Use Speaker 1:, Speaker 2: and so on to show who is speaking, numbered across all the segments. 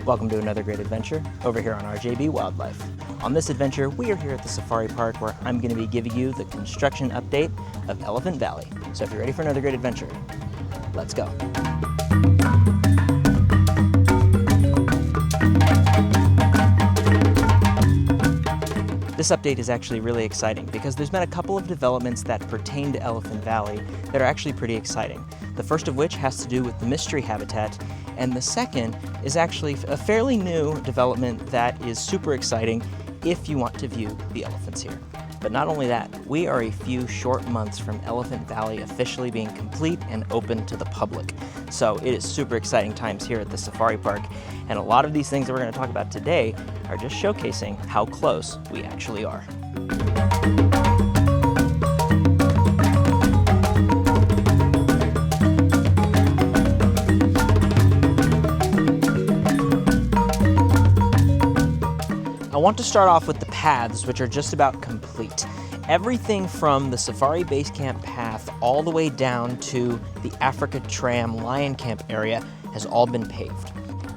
Speaker 1: Welcome to another great adventure over here on RJB Wildlife. On this adventure, we are here at the safari park where I'm going to be giving you the construction update of Elephant Valley. So if you're ready for another great adventure, let's go. This update is actually really exciting because there's been a couple of developments that pertain to Elephant Valley that are actually pretty exciting. The first of which has to do with the mystery habitat, and the second is actually a fairly new development that is super exciting if you want to view the elephants here. But not only that, we are a few short months from Elephant Valley officially being complete and open to the public. So it is super exciting times here at the safari park, and a lot of these things that we're going to talk about today are just showcasing how close we actually are. I want to start off with the paths, which are just about complete. Everything from the Safari Base Camp path all the way down to the Africa Tram Lion Camp area has all been paved.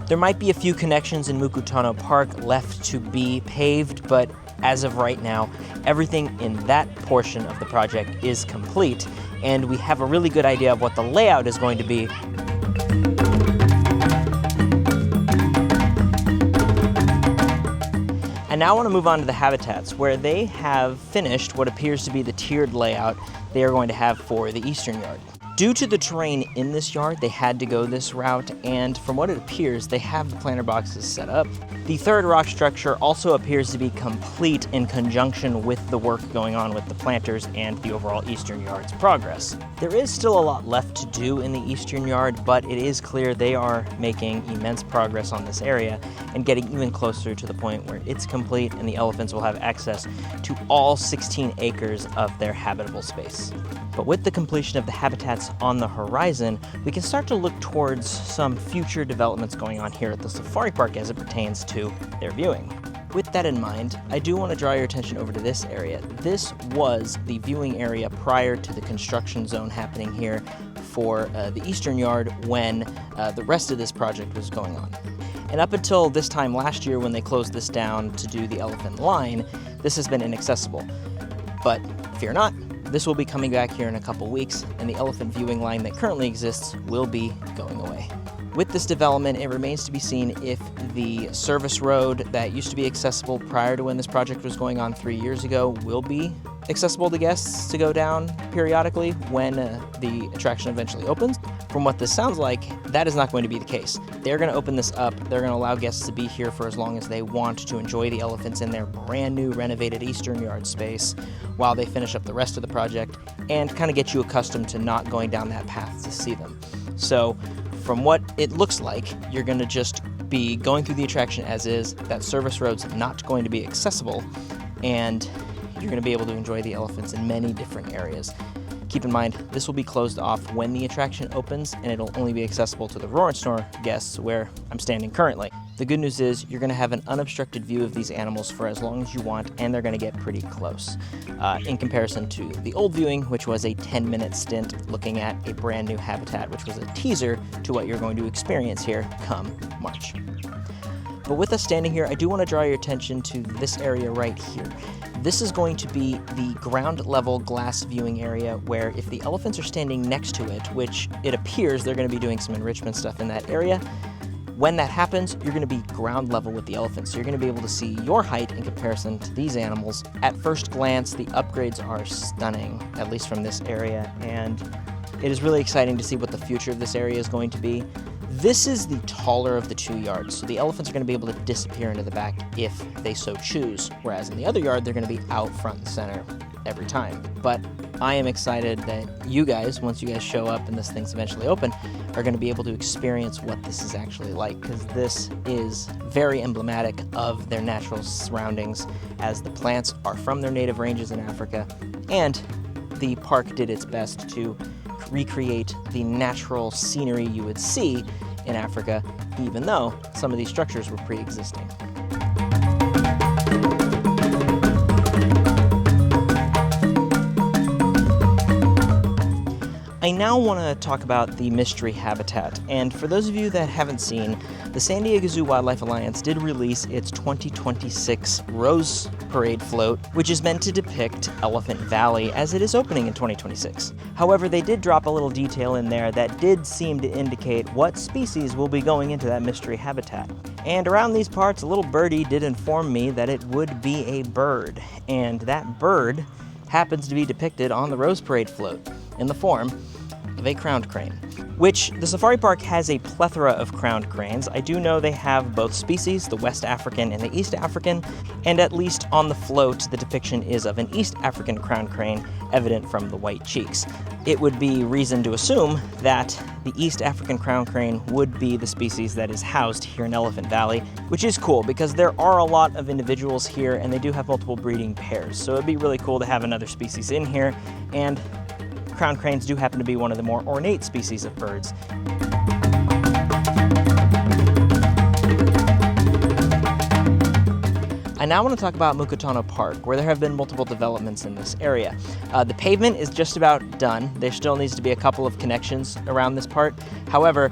Speaker 1: There might be a few connections in Mkutano Park left to be paved, but as of right now, everything in that portion of the project is complete, and we have a really good idea of what the layout is going to be. And now I want to move on to the habitats, where they have finished what appears to be the tiered layout they are going to have for the eastern yard. Due to the terrain in this yard, they had to go this route, and from what it appears, they have the planter boxes set up. The third rock structure also appears to be complete in conjunction with the work going on with the planters and the overall eastern yard's progress. There is still a lot left to do in the eastern yard, but it is clear they are making immense progress on this area and getting even closer to the point where it's complete and the elephants will have access to all 16 acres of their habitable space. But with the completion of the habitats on the horizon, we can start to look towards some future developments going on here at the safari park as it pertains to their viewing. With that in mind, I do want to draw your attention over to this area. This was the viewing area prior to the construction zone happening here for the eastern yard when the rest of this project was going on. And up until this time last year when they closed this down to do the elephant line, this has been inaccessible. But fear not, this will be coming back here in a couple weeks, and the elephant viewing line that currently exists will be going away. With this development, it remains to be seen if the service road that used to be accessible prior to when this project was going on 3 years ago will be accessible to guests to go down periodically when the attraction eventually opens. From what this sounds like, that is not going to be the case. They're going to open this up, they're going to allow guests to be here for as long as they want to enjoy the elephants in their brand new renovated eastern yard space while they finish up the rest of the project and kind of get you accustomed to not going down that path to see them. So from what it looks like, you're going to just be going through the attraction as is, that service road's not going to be accessible, and you're going to be able to enjoy the elephants in many different areas. Keep in mind, this will be closed off when the attraction opens, and it'll only be accessible to the Roar and Snore guests where I'm standing currently. The good news is you're going to have an unobstructed view of these animals for as long as you want, and they're going to get pretty close in comparison to the old viewing, which was a 10-minute stint looking at a brand new habitat, which was a teaser to what you're going to experience here come March. But with us standing here, I do want to draw your attention to this area right here. This is going to be the ground level glass viewing area where if the elephants are standing next to it, which it appears they're going to be doing some enrichment stuff in that area, when that happens, you're going to be ground level with the elephants. So you're going to be able to see your height in comparison to these animals. At first glance, the upgrades are stunning, at least from this area, and it is really exciting to see what the future of this area is going to be. This is the taller of the two yards, so the elephants are going to be able to disappear into the back if they so choose, whereas in the other yard, they're going to be out front and center every time. But I am excited that you guys, once you guys show up and this thing's eventually open, are going to be able to experience what this is actually like, because this is very emblematic of their natural surroundings, as the plants are from their native ranges in Africa, and the park did its best to recreate the natural scenery you would see in Africa, even though some of these structures were pre-existing. I I now want to talk about the mystery habitat, and for those of you that haven't seen, the San Diego Zoo Wildlife Alliance did release its 2026 Rose Parade float, which is meant to depict Elephant Valley as it is opening in 2026. However, they did drop a little detail in there that did seem to indicate what species will be going into that mystery habitat. And around these parts, a little birdie did inform me that it would be a bird, and that bird happens to be depicted on the Rose Parade float in the form of a crowned crane, which the safari park has a plethora of crowned cranes. I do know they have both species, the West African and the East African, and at least on the float, the depiction is of an East African crowned crane, evident from the white cheeks. It would be reason to assume that the East African crowned crane would be the species that is housed here in Elephant Valley, which is cool because there are a lot of individuals here and they do have multiple breeding pairs. So it'd be really cool to have another species in here, and crowned cranes do happen to be one of the more ornate species of birds. I now want to talk about Mkutano Park, where there have been multiple developments in this area. The pavement is just about done. There still needs to be a couple of connections around this part. However,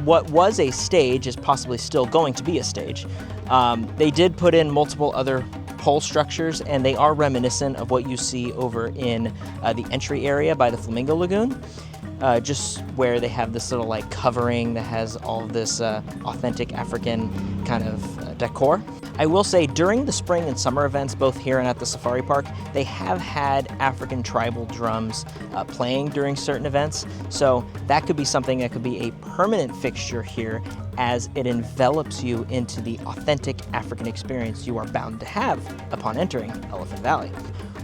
Speaker 1: what was a stage is possibly still going to be a stage. They did put in multiple other pole structures, and they are reminiscent of what you see over in the entry area by the Flamingo Lagoon, just where they have this little like covering that has all of this authentic African kind of decor. I will say during the spring and summer events, both here and at the safari park, they have had African tribal drums playing during certain events. So that could be something that could be a permanent fixture here as it envelops you into the authentic African experience you are bound to have upon entering Elephant Valley.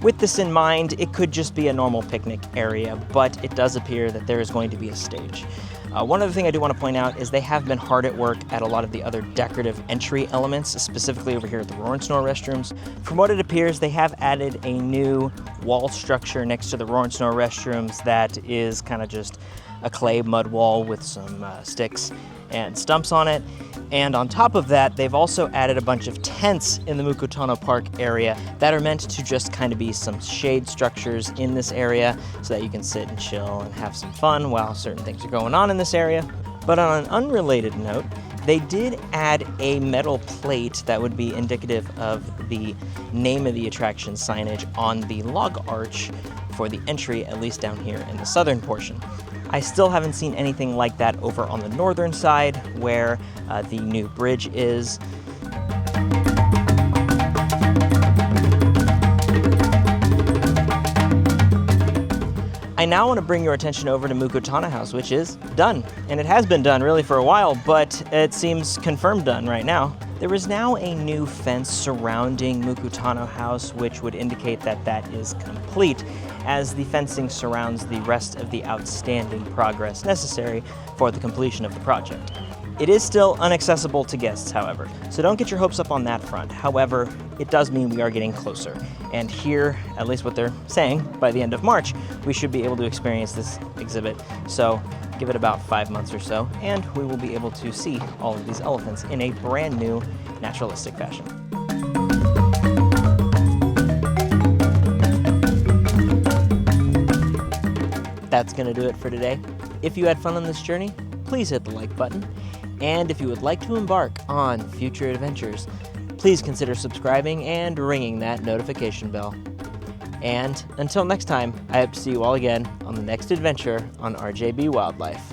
Speaker 1: With this in mind, it could just be a normal picnic area, but it does appear that there is going to be a stage. One other thing I do want to point out is they have been hard at work at a lot of the other decorative entry elements, specifically over here at the Roar and Snore restrooms. From what it appears, they have added a new wall structure next to the Roar and Snore restrooms that is kind of just a clay mud wall with some sticks and stumps on it. And on top of that, they've also added a bunch of tents in the Mkutano Park area that are meant to just kind of be some shade structures in this area so that you can sit and chill and have some fun while certain things are going on in this area. But on an unrelated note, they did add a metal plate that would be indicative of the name of the attraction signage on the log arch for the entry, at least down here in the southern portion. I still haven't seen anything like that over on the northern side where the new bridge is. I now want to bring your attention over to Mkutano House, which is done. And it has been done really for a while, but it seems confirmed done right now. There is now a new fence surrounding Mkutano House, which would indicate that that is complete, as the fencing surrounds the rest of the outstanding progress necessary for the completion of the project. It is still inaccessible to guests, however, so don't get your hopes up on that front. However, it does mean we are getting closer. And here, at least what they're saying, by the end of March, we should be able to experience this exhibit. So give it about 5 months or so, and we will be able to see all of these elephants in a brand new, naturalistic fashion. That's gonna do it for today. If you had fun on this journey, please hit the like button. And if you would like to embark on future adventures, please consider subscribing and ringing that notification bell. And until next time, I hope to see you all again on the next adventure on RJB Wildlife.